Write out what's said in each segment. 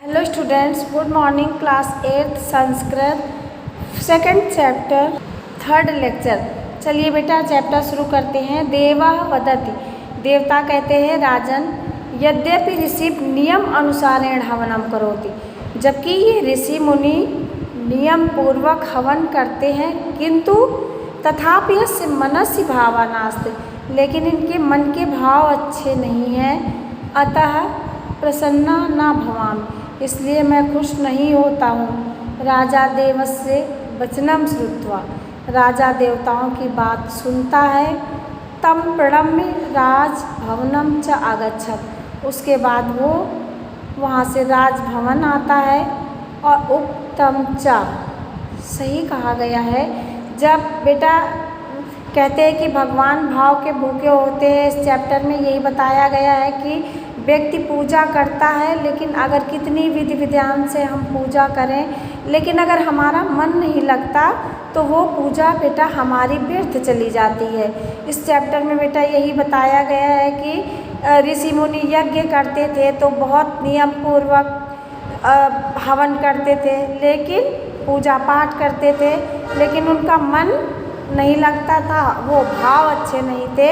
Hello students, good morning. Class 8 Sanskrit second chapter third lecture. चलिए बेटा chapter शुरू करते हैं। देवः वदति, देवता कहते हैं राजन, यद्यपि ऋषि नियम अनुसारेण हवनम करोति, जबकि ये ऋषि मुनि नियम पूर्वक हवन करते हैं, किंतु तथापि यस्य मनसि भावा नास्ति, लेकिन इनके मन के भाव अच्छे नहीं हैं। अतः प्रसन्ना न भवामि, इसलिए मैं खुश नहीं होता हूँ। राजा देवस्य वचनम श्रुत्वा, राजा देवताओं की बात सुनता है। तम प्रणम्य राजभवनम च आगच्छत, उसके बाद वो वहाँ से राजभवन आता है। और उक्तम च, सही कहा गया है। जब बेटा कहते हैं कि भगवान भाव के भूखे होते हैं, इस चैप्टर में यही बताया गया है कि व्यक्ति पूजा करता है, लेकिन अगर कितनी विधि विधान से हम पूजा करें, लेकिन अगर हमारा मन नहीं लगता तो वो पूजा बेटा हमारी व्यर्थ चली जाती है। इस चैप्टर में बेटा यही बताया गया है कि ऋषि मुनि यज्ञ करते थे तो बहुत नियम पूर्वक हवन करते थे, लेकिन पूजा पाठ करते थे, लेकिन उनका मन नहीं लगता था, वो भाव अच्छे नहीं थे,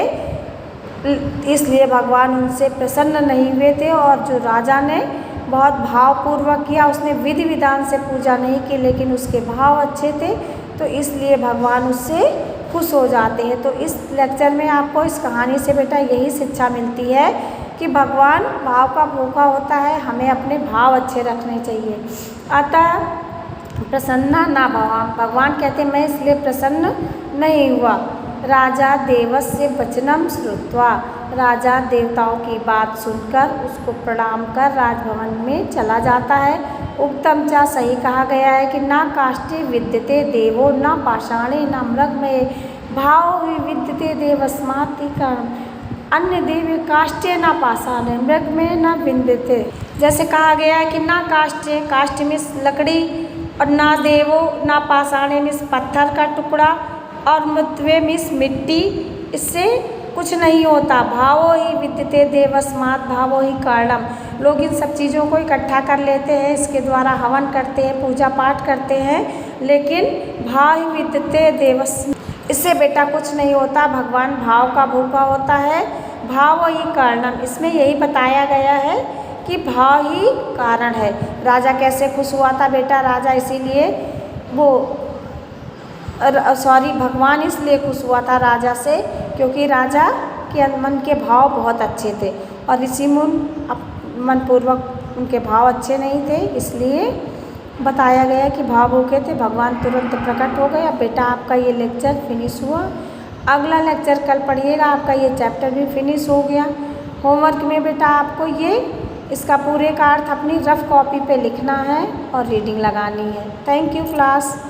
इसलिए भगवान उनसे प्रसन्न नहीं हुए थे। और जो राजा ने बहुत भावपूर्वक किया, उसने विधि विधान से पूजा नहीं की, लेकिन उसके भाव अच्छे थे, तो इसलिए भगवान उससे खुश हो जाते हैं। तो इस लेक्चर में आपको इस कहानी से बेटा यही शिक्षा मिलती है कि भगवान भाव का भूखा होता है, हमें अपने भाव अच्छे रखने चाहिए। अतः प्रसन्ना ना भवाम, भगवान कहते मैं इसलिए प्रसन्न नहीं हुआ। राजा देवस्य वचनम श्रुत्वा, राजा देवताओं की बात सुनकर उसको प्रणाम कर राजभवन में चला जाता है। उक्तम चा, सही कहा गया है कि ना काष्ठे विद्यते देवो ना पाषाणे ना मृगमये भाव विद्यते देवस्माति कर्म, अन्य देव काष्ठे ना पाषाणे मृग में ना विद्यते। जैसे कहा गया है कि ना काष्ठे, काष्ठ मीन्स लकड़ी, और ना देवो ना पाषाणे मीन्स पत्थर का टुकड़ा, और मृत्वे मीन्स मिट्टी, इससे कुछ नहीं होता। भावो ही विद्यते देवस्मात् भावो ही कारणम, लोग इन सब चीज़ों को इकट्ठा कर लेते हैं, इसके द्वारा हवन करते हैं, पूजा पाठ करते हैं, लेकिन भाव ही विद्यते देवस्मात्, इससे बेटा कुछ नहीं होता। भगवान भाव का भूखा होता है। भाव ही कारणम, इसमें यही बताया गया है कि भाव ही कारण है। राजा कैसे खुश हुआ था बेटा, राजा इसीलिए भगवान इसलिए खुश हुआ था राजा से, क्योंकि राजा के मन के भाव बहुत अच्छे थे, और ऋषि मुनि मनपूर्वक उनके भाव अच्छे नहीं थे, इसलिए बताया गया कि भाव भूखे थे, भगवान तुरंत प्रकट हो गए। अब बेटा आपका ये लेक्चर फिनिश हुआ। अगला लेक्चर कल पढ़िएगा, आपका ये चैप्टर भी फिनिश हो गया। होमवर्क में बेटा आपको ये इसका पूरे का अर्थ अपनी रफ कॉपी पे लिखना है और रीडिंग लगानी है। Thank you class.